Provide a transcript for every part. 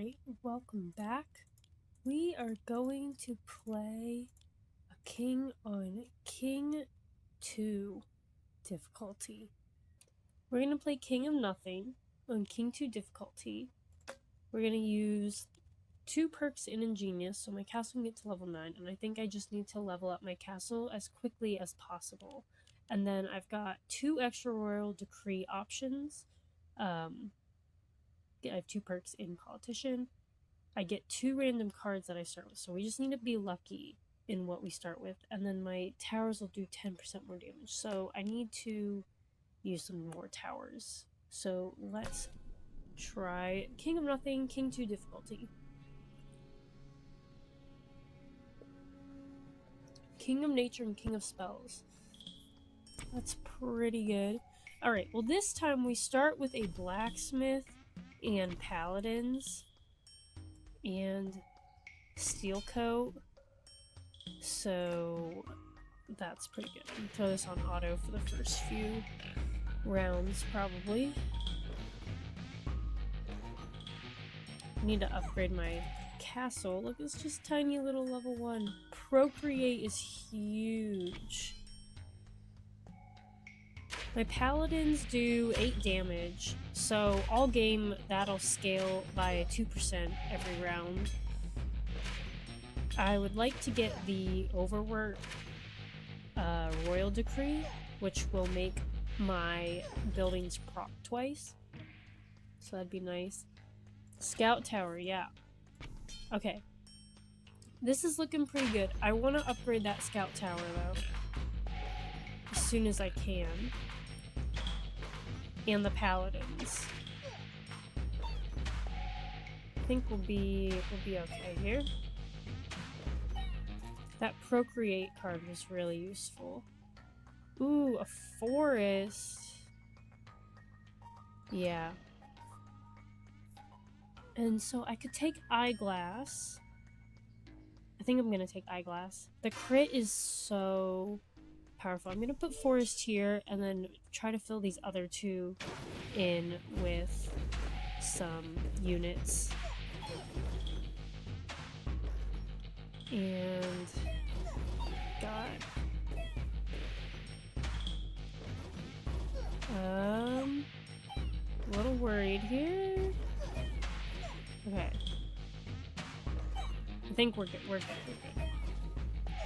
Alright, welcome back. We are going to play a king on King 2 difficulty. We're going to play King of Nothing on King 2 difficulty. We're going to use 2 perks in Ingenious, so my castle can get to level 9, and I think I just need to level up my castle as quickly as possible. And then I've got 2 extra Royal Decree options. I have 2 perks in Politician. I get 2 random cards that I start with, so we just need to be lucky in what we start with, and then my towers will do 10% more damage, so I need to use some more towers. So let's try King of Nothing, King 2 difficulty. King of Nature and King of Spells. That's pretty good. Alright, well this time we start with a Blacksmith and Paladins and Steel Coat, so that's pretty good. I'm gonna throw this on auto for the first few rounds, probably. I need to upgrade my castle. Look, it's just tiny little level 1. Procreate is huge. My Paladins do 8 damage, so all game that'll scale by 2% every round. I would like to get the Overwork Royal Decree, which will make my buildings proc twice, so that'd be nice. Scout Tower, yeah. Okay. This is looking pretty good. I want to upgrade that Scout Tower, though, as soon as I can. And the Paladins. I think we'll be okay here. That Procreate card was really useful. Ooh, a forest. Yeah. And so I could take Eyeglass. I think I'm gonna take Eyeglass. The crit is so powerful. I'm gonna put Forest here and then try to fill these other 2 in with some units. And got a little worried here. Okay. I think we're good. We're good.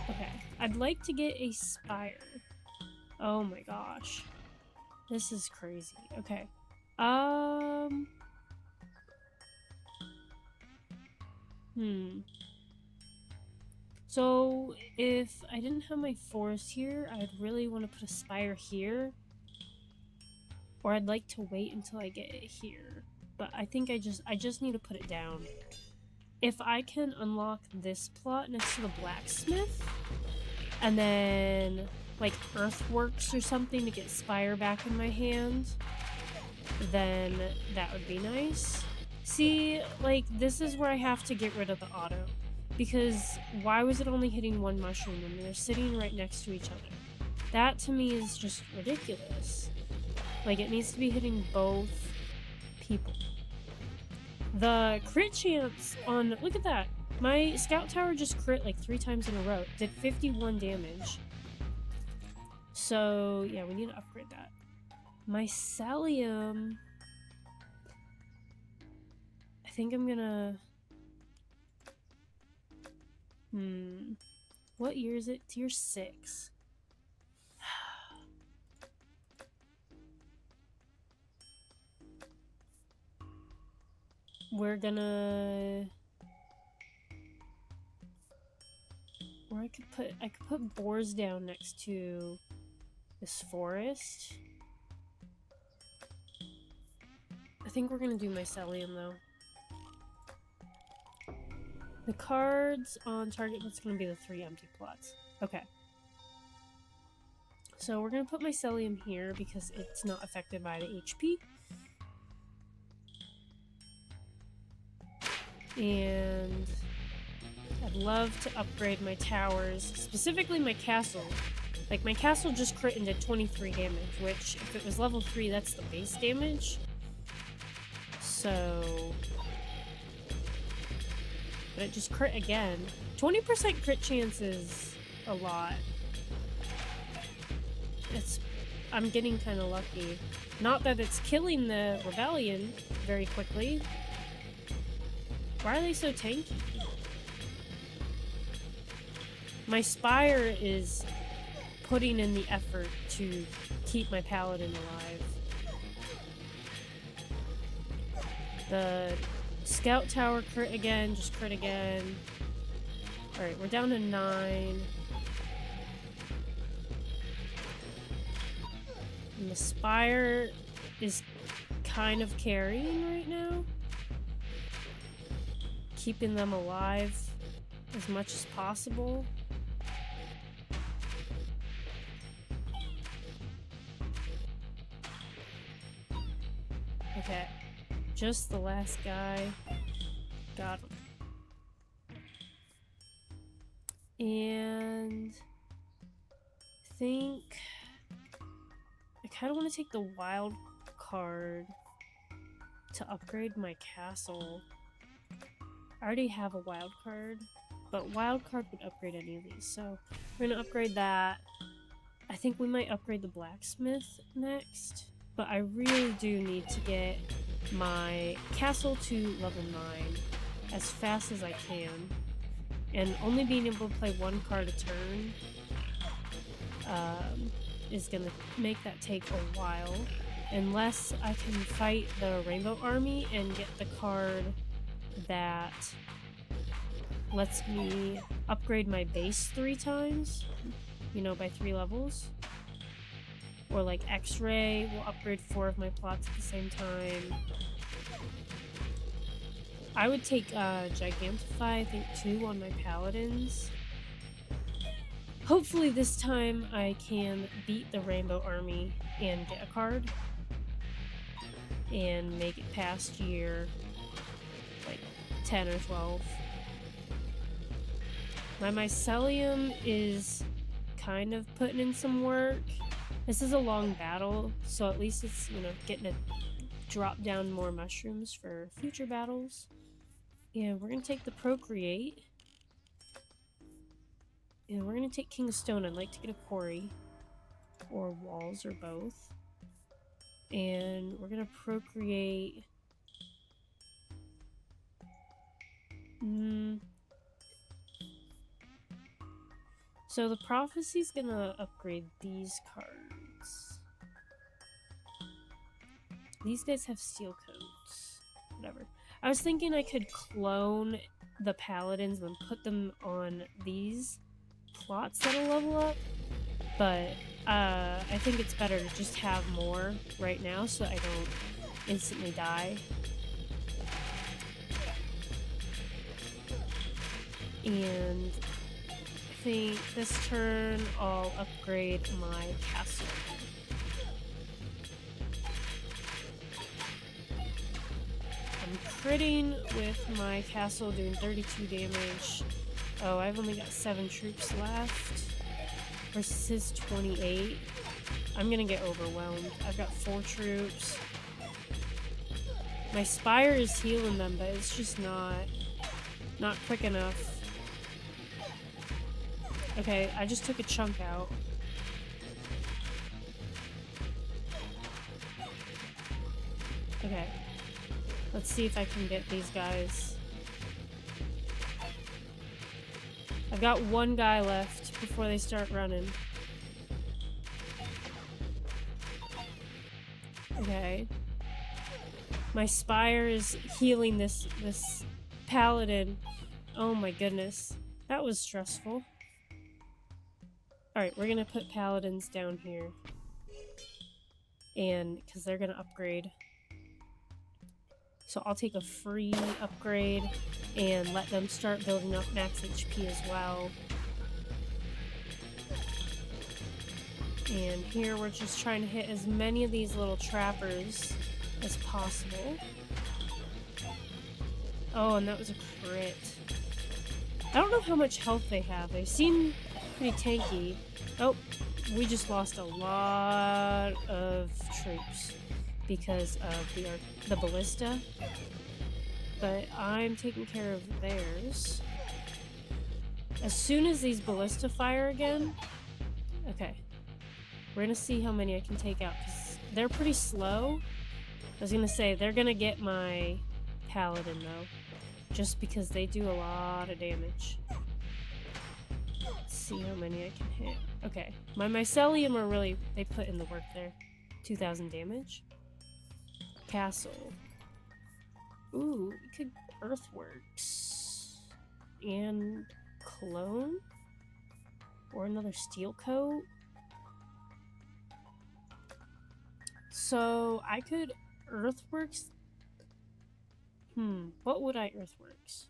Okay. I'd like to get a Spire. Oh my gosh. This is crazy. Okay. So, if I didn't have my forest here, I'd really want to put a Spire here. Or I'd like to wait until I get it here. But I think I just need to put it down. If I can unlock this plot next to the Blacksmith, and then, like, Earthworks or something to get Spire back in my hand, then that would be nice. See, like, this is where I have to get rid of the auto. Because why was it only hitting 1 mushroom when they're sitting right next to each other? That, to me, is just ridiculous. Like, it needs to be hitting both people. The crit chance on... Look at that! My Scout Tower just crit like 3 times in a row. Did 51 damage. So, yeah, we need to upgrade that. Mycelium... I think I'm gonna... What year is it? Tier 6. We're gonna... Or I could put boars down next to this forest. I think we're gonna do Mycelium, though. The cards on target, that's gonna be the 3 empty plots. Okay. So we're gonna put Mycelium here because it's not affected by the HP. And I'd love to upgrade my towers, specifically my castle. Like, my castle just crit and did 23 damage, which, if it was level 3, that's the base damage. So, but it just crit again. 20% crit chance is a lot. I'm getting kind of lucky. Not that it's killing the rebellion very quickly. Why are they so tanky? My Spire is putting in the effort to keep my paladin alive. The scout tower crit again, just crit again. Alright, we're down to 9. And the Spire is kind of carrying right now. Keeping them alive as much as possible. Okay, just the last guy. Got him. And I think I kind of want to take the wild card to upgrade my castle. I already have a wild card, but wild card would upgrade any of these, so we're gonna upgrade that. I think we might upgrade the blacksmith next, but I really do need to get my castle to level 9 as fast as I can, and only being able to play one card a turn is gonna make that take a while, unless I can fight the Rainbow Army and get the card that lets me upgrade my base 3 times, you know, by 3 levels. Or like X-Ray will upgrade 4 of my plots at the same time. I would take Gigantify, I think 2 on my paladins. Hopefully this time I can beat the Rainbow Army and get a card. And make it past year like 10 or 12. My Mycelium is kind of putting in some work. This is a long battle, so at least it's, you know, getting to drop down more mushrooms for future battles. And we're gonna take the Procreate. And we're gonna take King of Stone. I'd like to get a quarry. Or walls, or both. And we're gonna Procreate... So the Prophecy's gonna upgrade these cards. These guys have steel coats. Whatever. I was thinking I could clone the Paladins and put them on these plots that'll level up, but I think it's better to just have more right now so I don't instantly die. And I think this turn I'll upgrade my castle. I'm critting with my castle, doing 32 damage. Oh, I've only got 7 troops left versus his 28. I'm gonna get overwhelmed. I've got 4 troops. My Spire is healing them, but it's just not quick enough. Okay, I just took a chunk out. Okay. Let's see if I can get these guys. I've got 1 guy left before they start running. Okay. My Spire is healing this paladin. Oh my goodness. That was stressful. Alright, we're gonna put paladins down here. And, because they're gonna upgrade. So I'll take a free upgrade and let them start building up max HP as well. And here we're just trying to hit as many of these little trappers as possible. Oh, and that was a crit. I don't know how much health they have. They seem pretty tanky. Oh, we just lost a lot of troops because of the ballista. but I'm taking care of theirs. As soon as these ballista fire again... Okay. We're gonna see how many I can take out, because they're pretty slow. I was gonna say, they're gonna get my paladin, though. Just because they do a lot of damage. Let's see how many I can hit. Okay. My mycelium are really... They put in the work there. 2,000 damage. Castle. Ooh, we could earthworks. And clone? Or another steel coat? So, I could earthworks... what would I earthworks?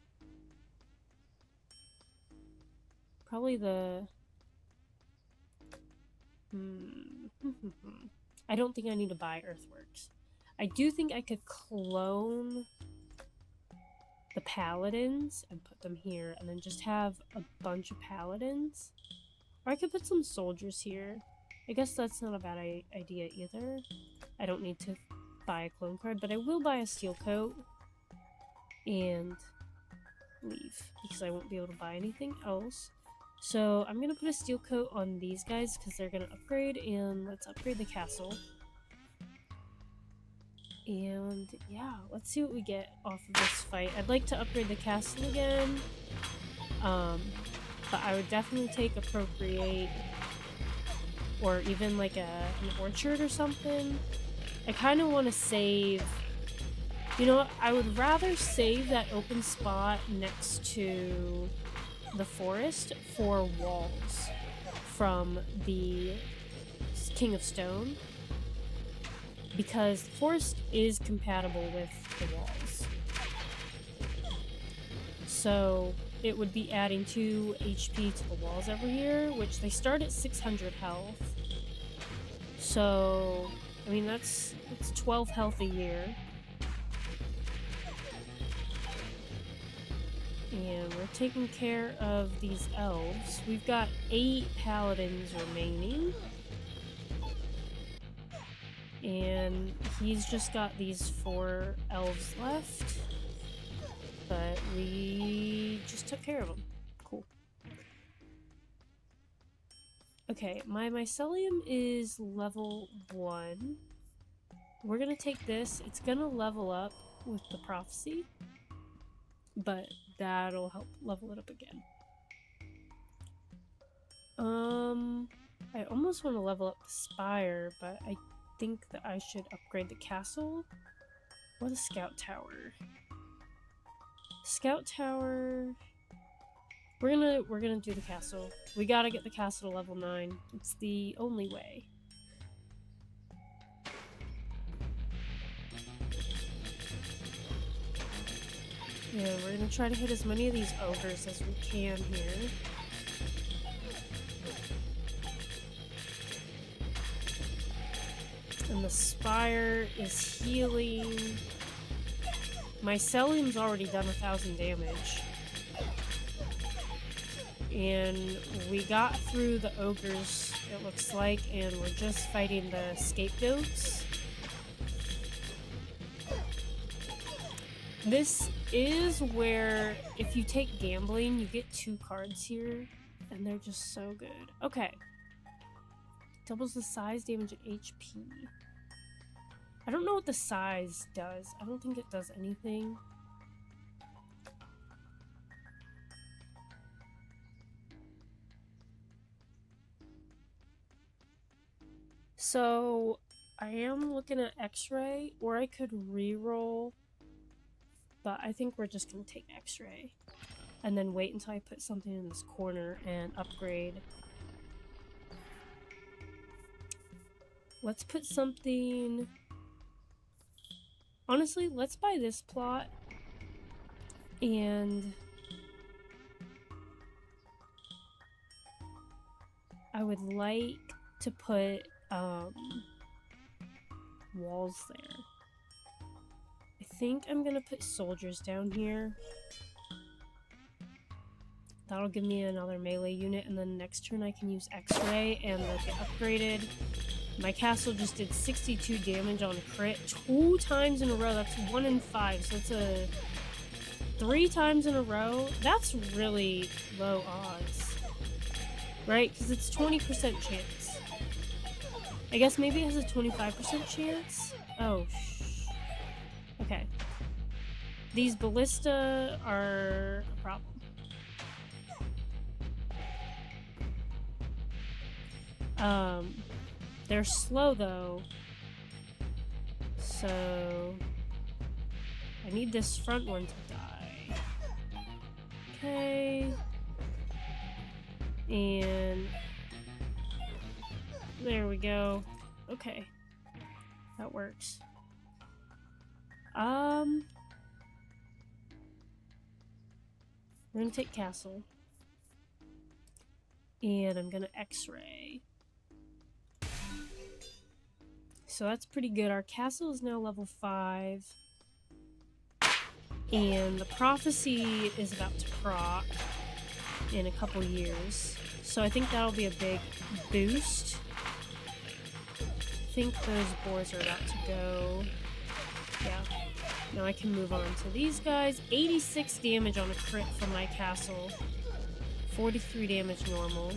Probably the... I don't think I need to buy earthworks. I do think I could clone the paladins and put them here, and then just have a bunch of paladins. Or I could put some soldiers here. I guess that's not a bad idea either. I don't need to buy a clone card, but I will buy a steel coat and leave, because I won't be able to buy anything else. So I'm gonna put a steel coat on these guys because they're gonna upgrade, and let's upgrade the castle. And yeah, let's see what we get off of this fight. I'd like to upgrade the castle again, but I would definitely take appropriate, or even like an orchard or something. I kind of want to save, you know what, I would rather save that open spot next to the forest for walls from the King of Stone. Because the forest is compatible with the walls. So it would be adding 2 HP to the walls every year, which they start at 600 health. So, I mean, that's 12 health a year. And we're taking care of these elves. We've got 8 paladins remaining. And he's just got these 4 elves left. But we just took care of them. Cool. Okay, my mycelium is level 1. We're gonna take this. It's gonna level up with the prophecy. But that'll help level it up again. I almost want to level up the spire, but I think that I should upgrade the castle or the scout tower. Scout tower. We're gonna do the castle. We gotta get the castle to level 9. It's the only way. Yeah, we're gonna try to hit as many of these ogres as we can here. And the spire is healing. Mycelium's already done 1,000 damage. And we got through the ogres, it looks like, and we're just fighting the scapegoats. This is where, if you take gambling, you get 2 cards here, and they're just so good. Okay. Doubles the size, damage, and HP. I don't know what the size does. I don't think it does anything. So, I am looking at X-ray, or I could re-roll, but I think we're just gonna take X-ray. And then wait until I put something in this corner and upgrade. Let's put something... Honestly, let's buy this plot. And... I would like to put, walls there. I think I'm gonna put soldiers down here. That'll give me another melee unit, and then next turn I can use X-ray and they'll get upgraded. My castle just did 62 damage on crit 2 times in a row. That's 1 in 5, so it's a 3 times in a row? That's really low odds. Right? Because it's 20% chance. I guess maybe it has a 25% chance? Oh, okay. These ballista are a problem. They're slow though. So I need this front one to die. Okay. And there we go. Okay. That works. We're gonna take castle. And I'm gonna X-ray. So that's pretty good. Our castle is now level 5. And the prophecy is about to proc in a couple years. So I think that'll be a big boost. I think those boars are about to go. Yeah. Now I can move on to these guys. 86 damage on a crit from my castle. 43 damage normal.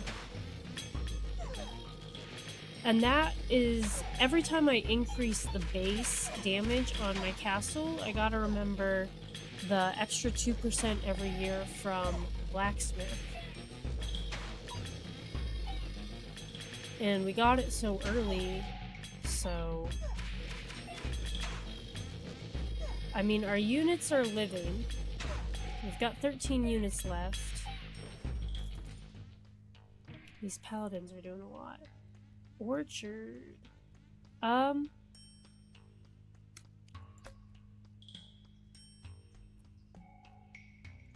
And that is, every time I increase the base damage on my castle, I gotta remember the extra 2% every year from blacksmith. And we got it so early, so... I mean, our units are living. We've got 13 units left. These paladins are doing a lot. Orchard. I'm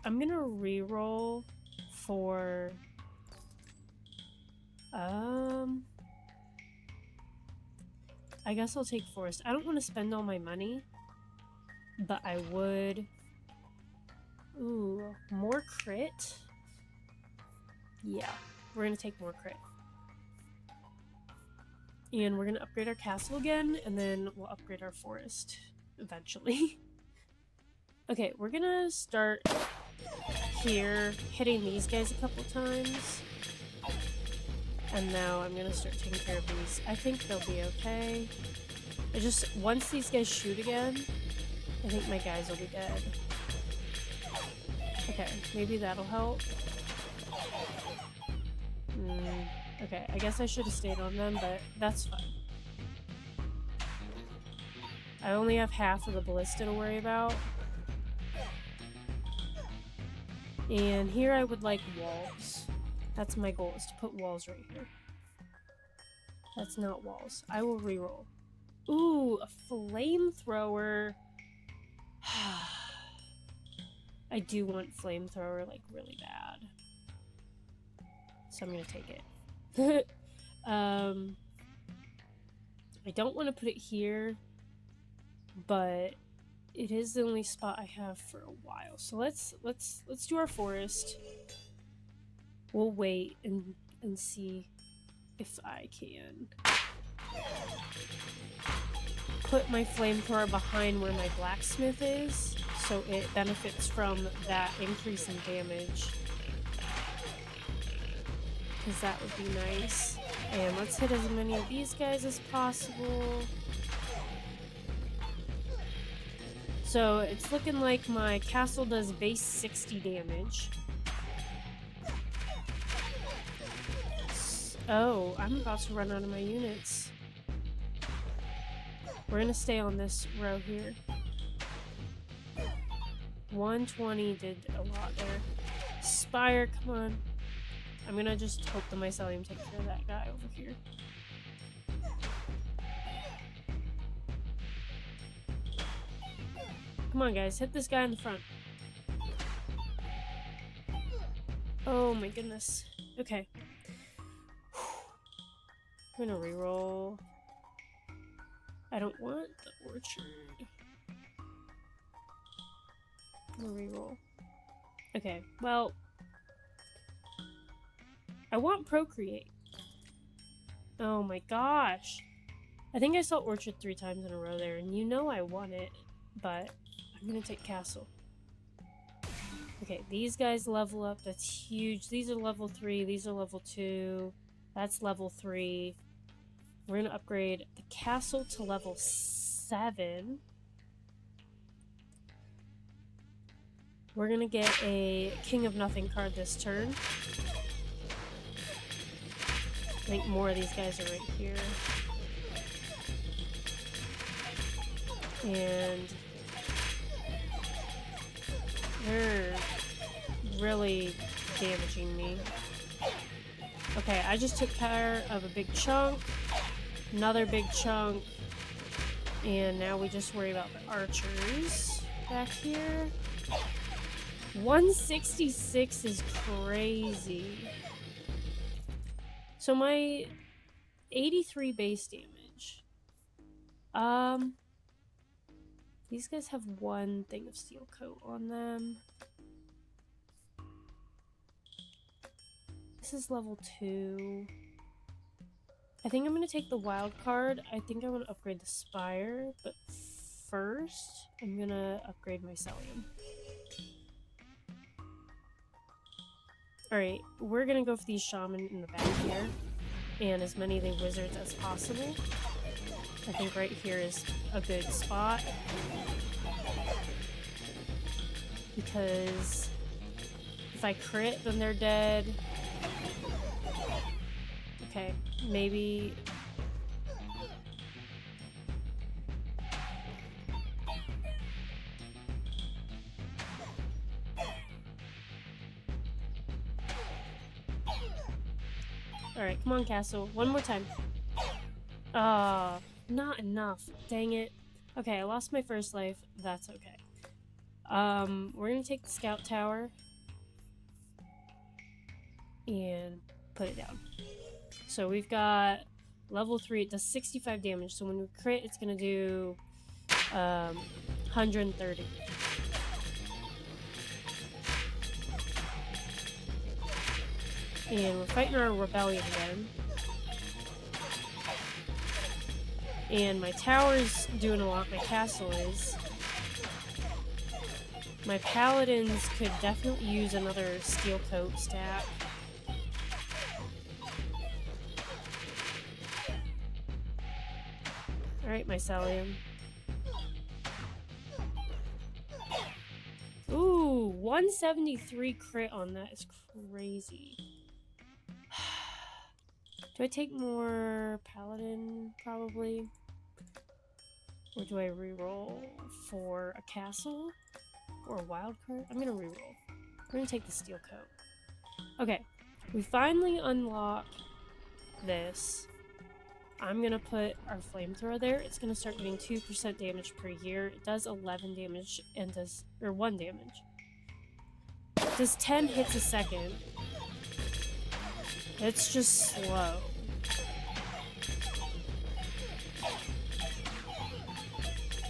gonna reroll for I guess I'll take forest. I don't want to spend all my money, but I would. Ooh, more crit? Yeah, we're gonna take more crit. And we're gonna upgrade our castle again, and then we'll upgrade our forest eventually. Okay, we're gonna start here, hitting these guys a couple times. And now I'm gonna start taking care of these. I think they'll be okay. I just, once these guys shoot again, I think my guys will be dead. Okay, maybe that'll help. Okay, I guess I should have stayed on them, but that's fine. I only have half of the ballista to worry about. And here I would like walls. That's my goal, is to put walls right here. That's not walls. I will reroll. Ooh, a flamethrower. I do want flamethrower, like, really bad. So I'm gonna take it. I don't want to put it here, but it is the only spot I have for a while. So let's do our forest. We'll wait and see if I can put my flamethrower behind where my blacksmith is, so it benefits from that increase in damage. Because that would be nice. And let's hit as many of these guys as possible. So it's looking like my castle does base 60 damage. Oh, I'm about to run out of my units. We're gonna stay on this row here. 120 did a lot there. Spire, come on. I'm gonna just hope the mycelium take care of that guy over here. Come on, guys, hit this guy in the front. Oh my goodness. Okay. I'm gonna reroll. I don't want the orchard. I'm gonna reroll. Okay, well, I want procreate. Oh my gosh. I think I saw orchard 3 times in a row there, and you know I want it, but I'm gonna take castle. Okay, these guys level up. That's huge. These are level 3. These are level 2. That's level 3. We're going to upgrade the castle to level 7. We're going to get a King of Nothing card this turn. I think more of these guys are right here. And they're really damaging me. Okay, I just took care of a big chunk, another big chunk, and now we just worry about the archers back here. 166 is crazy. So my 83 base damage. These guys have one thing of steel coat on them. This is level 2. I think I'm going to take the wild card. I think I want to upgrade the spire, but first I'm going to upgrade my Celium. Alright, we're going to go for these shaman in the back here, and as many of the wizards as possible. I think right here is a good spot, because if I crit, then they're dead. Okay, maybe... Alright, come on, castle. One more time. Not enough. Dang it. Okay, I lost my first life. That's okay. We're gonna take the scout tower and put it down. So we've got level 3. It does 65 damage. So when we crit, it's gonna do 130. And we're fighting our rebellion again. And my tower's doing a lot, my castle is. My paladins could definitely use another steel coat stack. Alright, my Celium. Ooh, 173 crit on that is crazy. Do I take more paladin, probably? Or do I reroll for a castle? Or a wild card? I'm gonna reroll. We're gonna take the steel coat. Okay, we finally unlock this. I'm gonna put our flamethrower there. It's gonna start doing 2% damage per year. It does 11 damage and does, or 1 damage. It does 10 hits a second. It's just slow.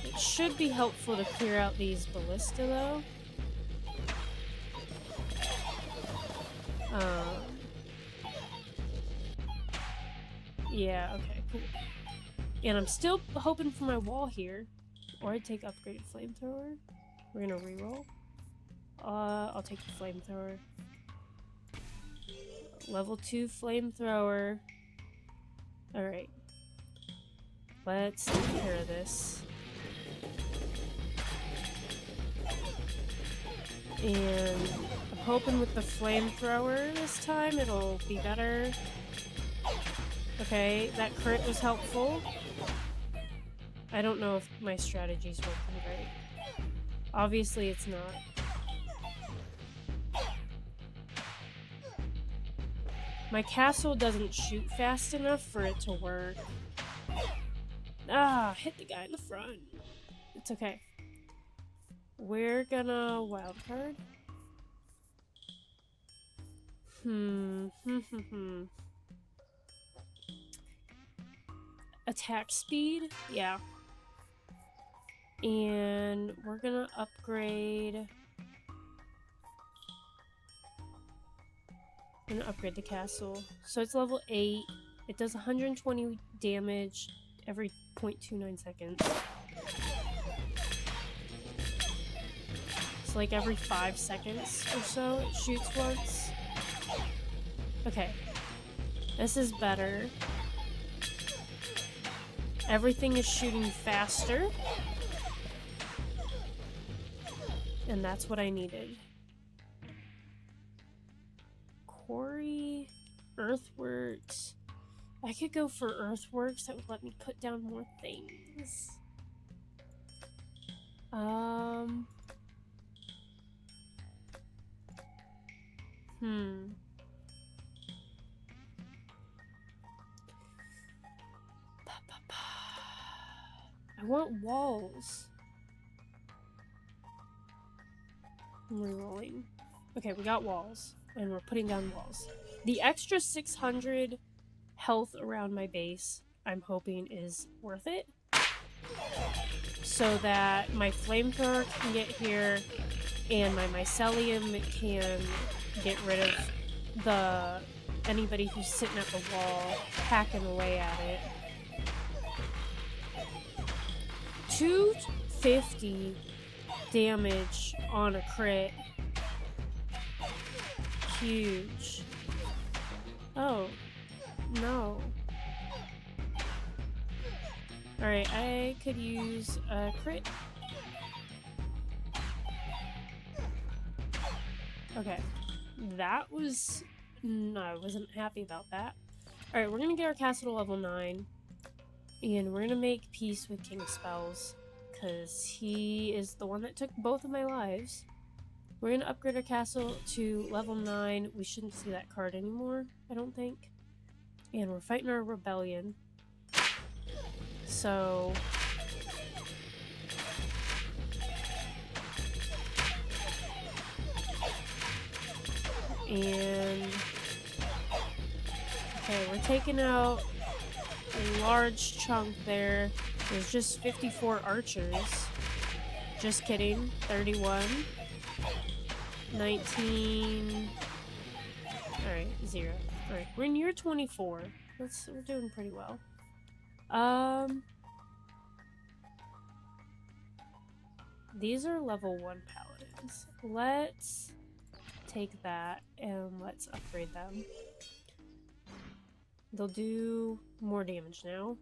It should be helpful to clear out these ballista though. Yeah, okay, cool. And I'm still hoping for my wall here. Or I'd take upgraded flamethrower. We're gonna reroll. I'll take the flamethrower. Level 2 flamethrower. Alright. Let's take care of this. And I'm hoping with the flamethrower this time it'll be better. Okay, that crit was helpful. I don't know if my strategy's working right. Obviously it's not. My castle doesn't shoot fast enough for it to work. Ah, hit the guy in the front. It's okay. We're gonna wildcard. Attack speed? Yeah. And we're gonna upgrade... I'm gonna upgrade the castle. So it's level 8. It does 120 damage every 0.29 seconds. So like every 5 seconds or so it shoots once. Okay. This is better. Everything is shooting faster. And that's what I needed. Quarry, earthworks. I could go for earthworks. That would let me put down more things. I want walls. I'm rerolling. Okay, we got walls. And we're putting down walls. The extra 600 health around my base, I'm hoping, is worth it. So that my flamethrower can get here, and my mycelium can get rid of anybody who's sitting at the wall, hacking away at it. 250 damage on a crit. Huge. Oh, no. Alright, I could use a crit. Okay. That was... No, I wasn't happy about that. Alright, we're gonna get our castle to level 9. And we're gonna make peace with King Spells. Because he is the one that took both of my lives. We're gonna upgrade our castle to level 9. We shouldn't see that card anymore, I don't think. And we're fighting our rebellion. So... And... Okay, we're taking out a large chunk there. There's just 54 archers. Just kidding. 31. 19... Alright, 0. Alright, we're in year 24. We're doing pretty well. These are level 1 paladins. Let's take that and let's upgrade them. They'll do more damage now.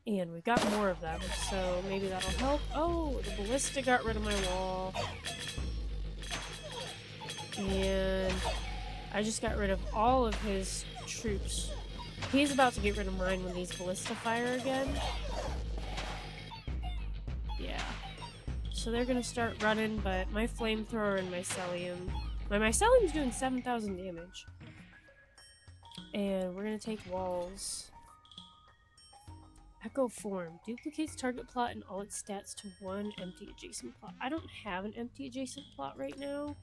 And we've got more of them, so maybe that'll help. Oh, the ballista got rid of my wall. And I just got rid of all of his troops. He's about to get rid of mine when these ballista fire again. Yeah. So they're gonna start running, but my flamethrower and mycelium... My mycelium's doing 7,000 damage. And we're gonna take walls. Echo form. Duplicates target plot and all its stats to one empty adjacent plot. I don't have an empty adjacent plot right now.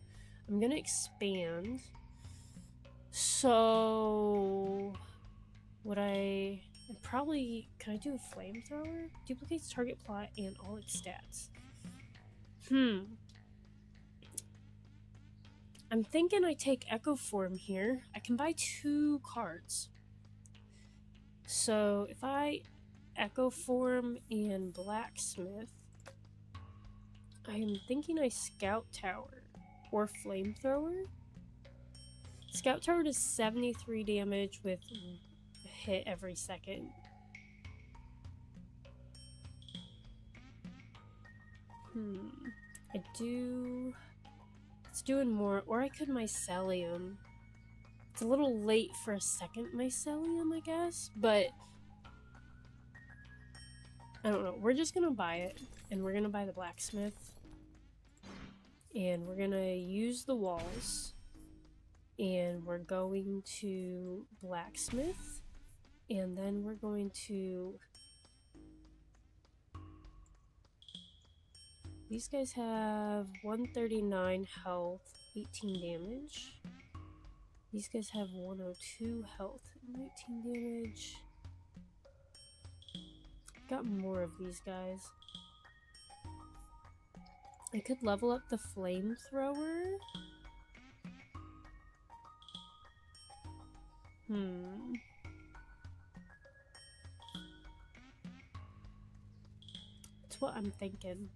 I'm gonna expand. So... Would I... Probably... Can I do a flamethrower? Duplicates target plot and all its stats. I'm thinking I take Echo Form here. I can buy 2 cards. So if I Echo Form and Blacksmith, I'm thinking I Scout Tower or Flamethrower. Scout Tower does 73 damage with a hit every second. I do... It's doing more, or I could mycelium. It's a little late for a second mycelium, I guess, but I don't know. We're just gonna buy it, and we're gonna buy the blacksmith, and we're gonna use the walls, and we're going to blacksmith, and then we're going to... These guys have 139 health, 18 damage. These guys have 102 health, 19 damage. Got more of these guys. I could level up the flamethrower. That's what I'm thinking.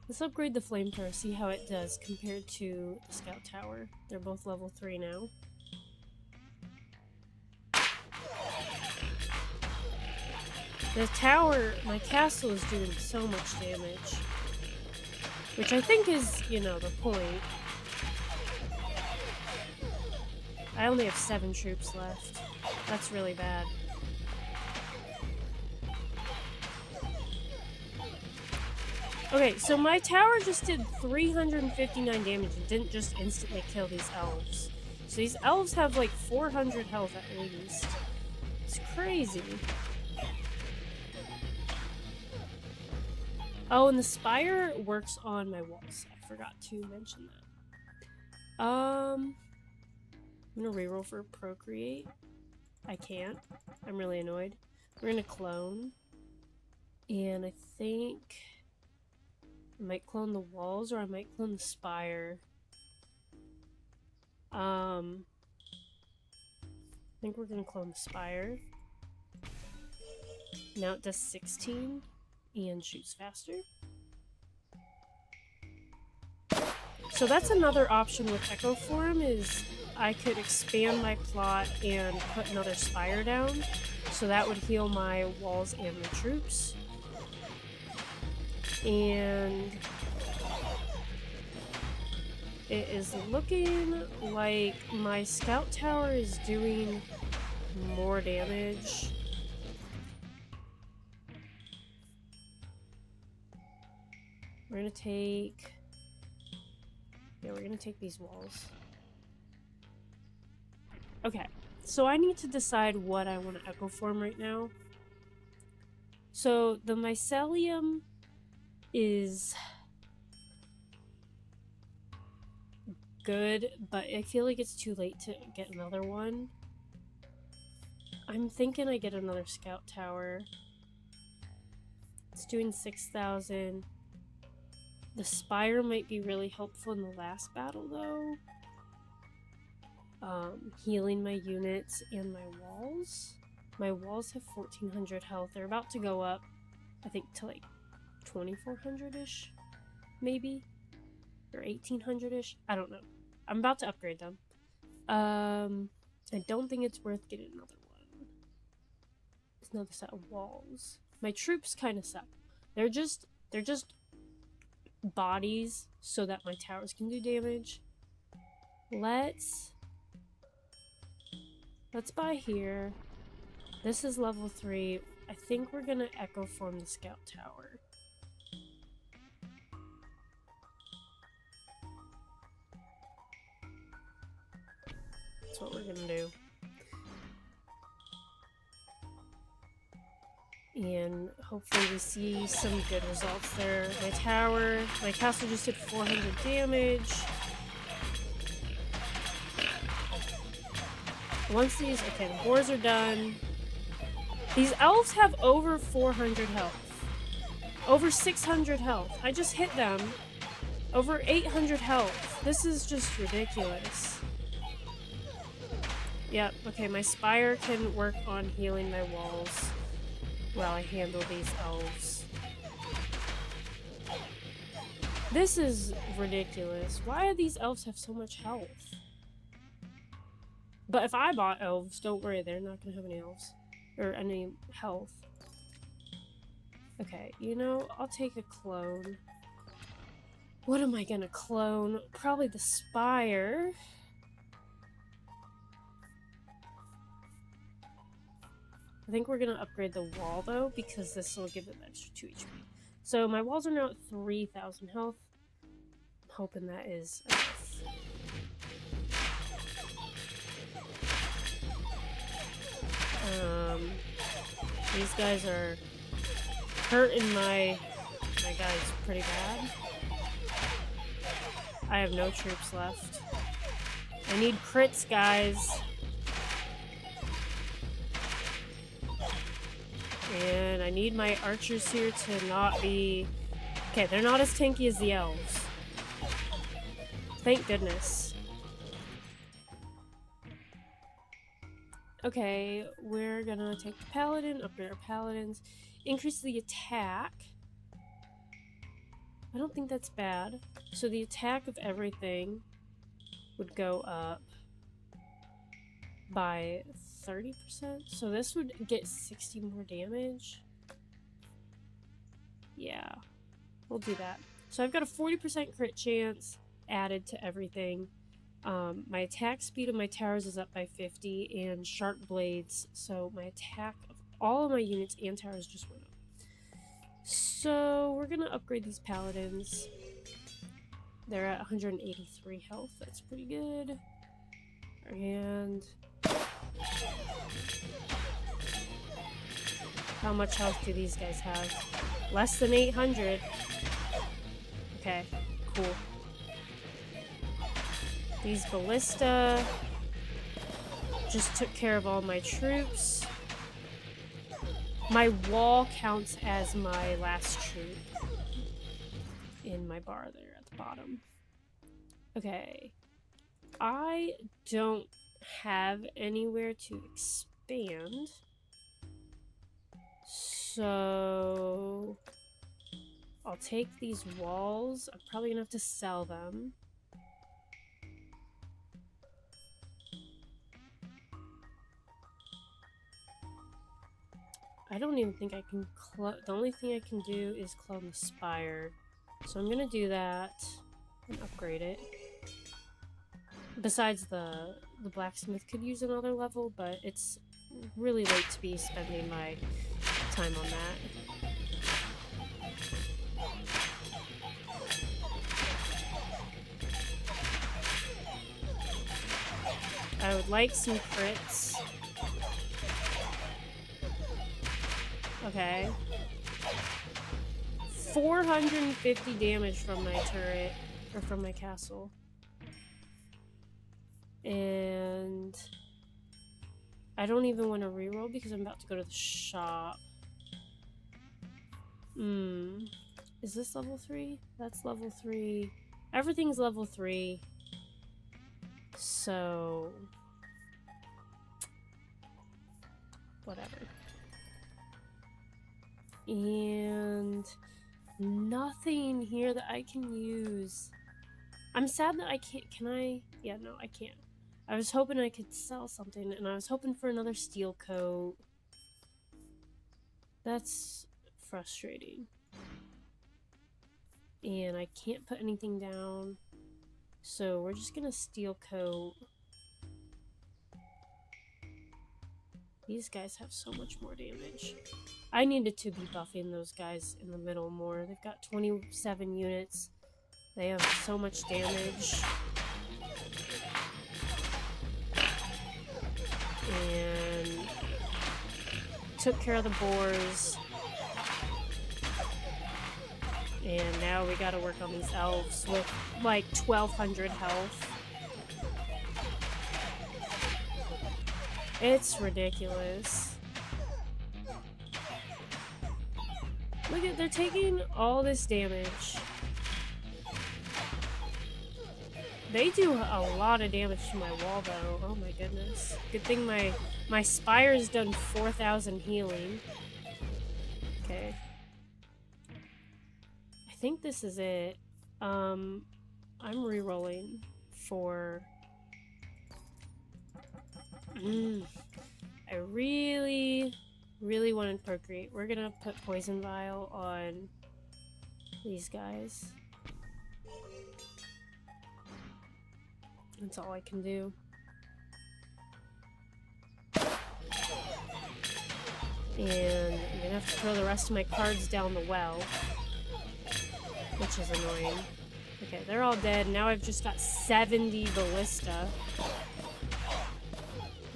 Let's upgrade the flamethrower, see how it does compared to the scout tower. They're both level 3 now. The tower, my castle is doing so much damage. Which I think is, you know, the point. I only have 7 troops left. That's really bad. Okay, so my tower just did 359 damage and didn't just instantly kill these elves. So these elves have like 400 health at least. It's crazy. Oh, and the spire works on my walls. I forgot to mention that. I'm gonna reroll for procreate. I can't. I'm really annoyed. We're gonna clone. And I think I might clone the walls or I might clone the spire. I think we're gonna clone the spire. Now it does 16 and shoots faster. So that's another option with Echo Form is I could expand my plot and put another spire down. So that would heal my walls and my troops. And it is looking like my scout tower is doing more damage. We're gonna take... Yeah, we're gonna take these walls. Okay, so I need to decide what I want to Echo Form right now. So the mycelium is good, but I feel like it's too late to get another one. I'm thinking I get another scout tower. It's doing 6,000. The spire might be really helpful in the last battle, though. Healing my units and my walls. My walls have 1,400 health. They're about to go up, I think, to like 2,400-ish, maybe? Or 1,800-ish? I don't know. I'm about to upgrade them. I don't think it's worth getting another one. It's another set of walls. My troops kind of suck. They're just bodies so that my towers can do damage. Let's buy here. This is level 3. I think we're gonna Echo Form the scout tower. That's what we're gonna do. And hopefully we see some good results there. My castle just did 400 damage. Once these, okay, the wars are done. These elves have over 400 health. Over 600 health. I just hit them. Over 800 health. This is just ridiculous. Yep, okay, my spire can work on healing my walls while I handle these elves. This is ridiculous. Why do these elves have so much health? But if I bought elves, don't worry, they're not gonna have any elves. Or any health. Okay, you know, I'll take a clone. What am I gonna clone? Probably the spire. I think we're gonna upgrade the wall though, because this will give it an extra 2 HP. So my walls are now at 3,000 health. I'm hoping that is enough. These guys are hurting my guys pretty bad. I have no troops left. I need crits, guys. And I need my archers here to not be... Okay, they're not as tanky as the elves. Thank goodness. Okay, we're gonna take the paladin, upgrade our paladins, increase the attack. I don't think that's bad. So the attack of everything would go up by 30%. So this would get 60 more damage. Yeah, we'll do that. So I've got a 40% crit chance added to everything. My attack speed of my towers is up by 50, and sharp blades, so my attack of all of my units and towers just went up. So we're gonna upgrade these paladins. They're at 183 health, that's pretty good. And how much health do these guys have? Less than 800. Okay, cool. These ballista just took care of all my troops. My wall counts as my last troop in my bar there at the bottom. Okay. I don't have anywhere to expand. So I'll take these walls. I'm probably gonna have to sell them. I don't even think I can the only thing I can do is clone the spire. So I'm gonna do that and upgrade it. Besides the blacksmith could use another level, but it's really late to be spending my time on that. I would like some crits. Okay. 450 damage from my turret, or from my castle. And I don't even want to reroll because I'm about to go to the shop. Is this level 3? That's level 3. Everything's level 3. So whatever. And nothing here that I can use. I'm sad that I can't. Can I? Yeah, no, I can't. I was hoping I could sell something, and I was hoping for another steel coat. That's frustrating. And I can't put anything down. So we're just gonna steel coat. These guys have so much more damage. I needed to be buffing those guys in the middle more. They've got 27 units. They have so much damage. And took care of the boars. And now we gotta work on these elves with like 1200 health. It's ridiculous. Look at, they're taking all this damage. They do a lot of damage to my wall though. Oh my goodness. Good thing my spire's done 4,000 healing. Okay. I think this is it. I'm re-rolling for... I really wanted Procreate. We're gonna put Poison Vial on these guys. That's all I can do. And I'm gonna have to throw the rest of my cards down the well, which is annoying. Okay, they're all dead. Now I've just got 70 ballista.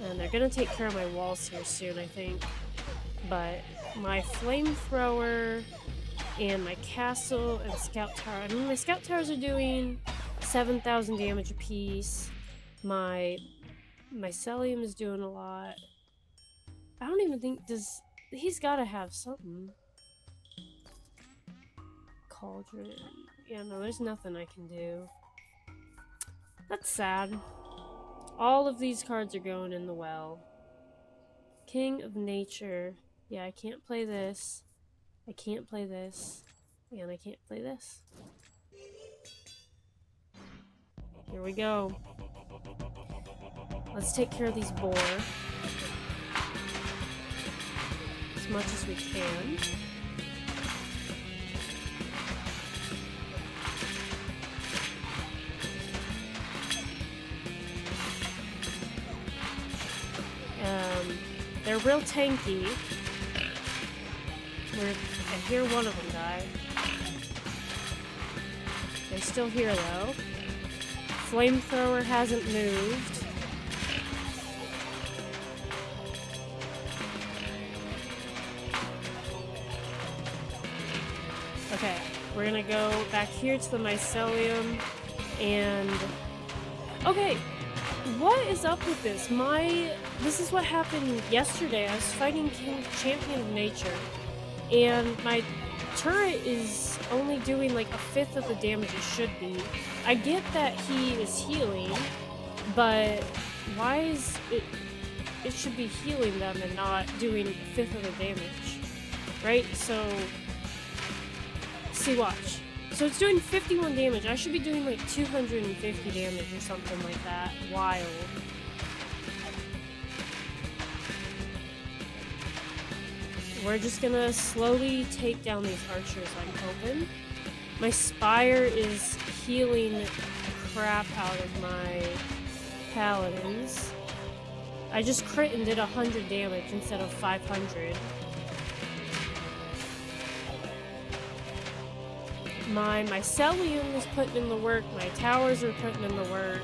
And they're gonna take care of my walls here soon, I think. But my flamethrower and my castle and scout tower. I mean, my scout towers are doing 7,000 damage apiece. My mycelium is doing a lot. I don't even think he's gotta have something. Cauldron. Yeah, no, there's nothing I can do. That's sad. All of these cards are going in the well. King of Nature. Yeah, I can't play this. I can't play this. Man, I can't play this. Here we go. Let's take care of these boar as much as we can. They're real tanky. I hear one of them die. They're still here though. Flamethrower hasn't moved. Okay, we're gonna go back here to the mycelium and... Okay, what is up with this? This is what happened yesterday. I was fighting Champion of Nature, and my turret is only doing like a fifth of the damage it should be. I get that he is healing, but why is it... It should be healing them and not doing a fifth of the damage, right? So... See, watch. So it's doing 51 damage. I should be doing like 250 damage or something like that. Wild. We're just gonna slowly take down these archers, I'm hoping. My Spire is healing the crap out of my paladins. I just crit and did 100 damage instead of 500. My mycelium is putting in the work, my towers are putting in the work.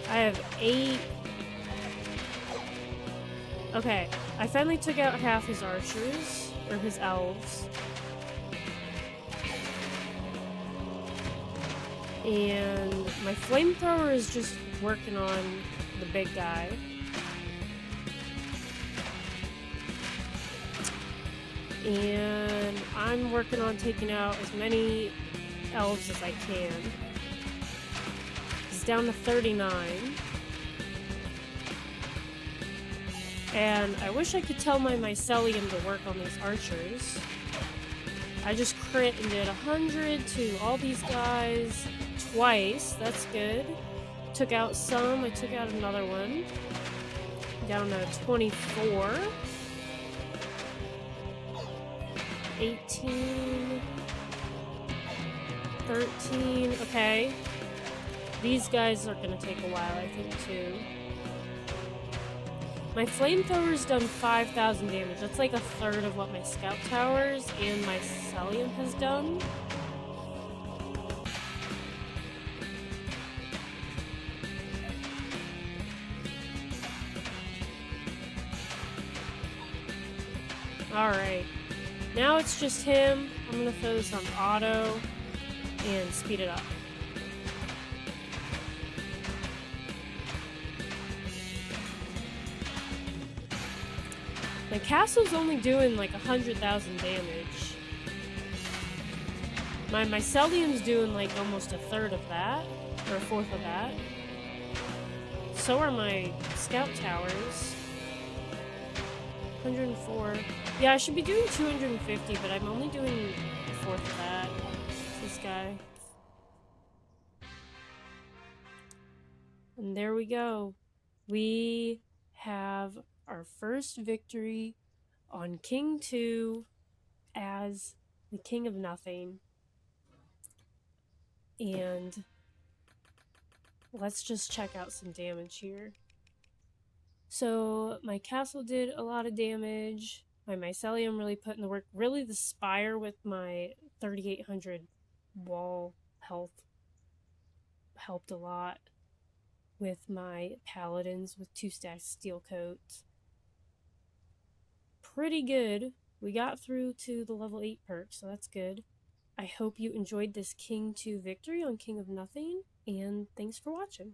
I have 8. Okay, I finally took out half his archers, or his elves. And my flamethrower is just working on the big guy. And I'm working on taking out as many elves as I can. It's down to 39. And I wish I could tell my mycelium to work on these archers. I just crit and did 100 to all these guys twice. That's good. Took out some. I took out another one. Down to 24. 18, 13, okay. These guys are gonna take a while, I think, too. My flamethrower's done 5,000 damage. That's like a third of what my scout towers and my mycelium has done. Alright. Now it's just him. I'm gonna throw this on auto and speed it up. My castle's only doing like 100,000 damage. My mycelium's doing like almost a third of that, or a fourth of that. So are my scout towers. 104. Yeah, I should be doing 250, but I'm only doing a fourth of that. This guy. And there we go. We have our first victory on King 2 as the King of Nothing. And let's just check out some damage here. So my castle did a lot of damage. My mycelium really put in the work. Really the Spire with my 3,800 wall health helped a lot. With my paladins with 2 stacks steel coats. Pretty good. We got through to the level 8 perk, so that's good. I hope you enjoyed this King 2 victory on King of Nothing, and thanks for watching.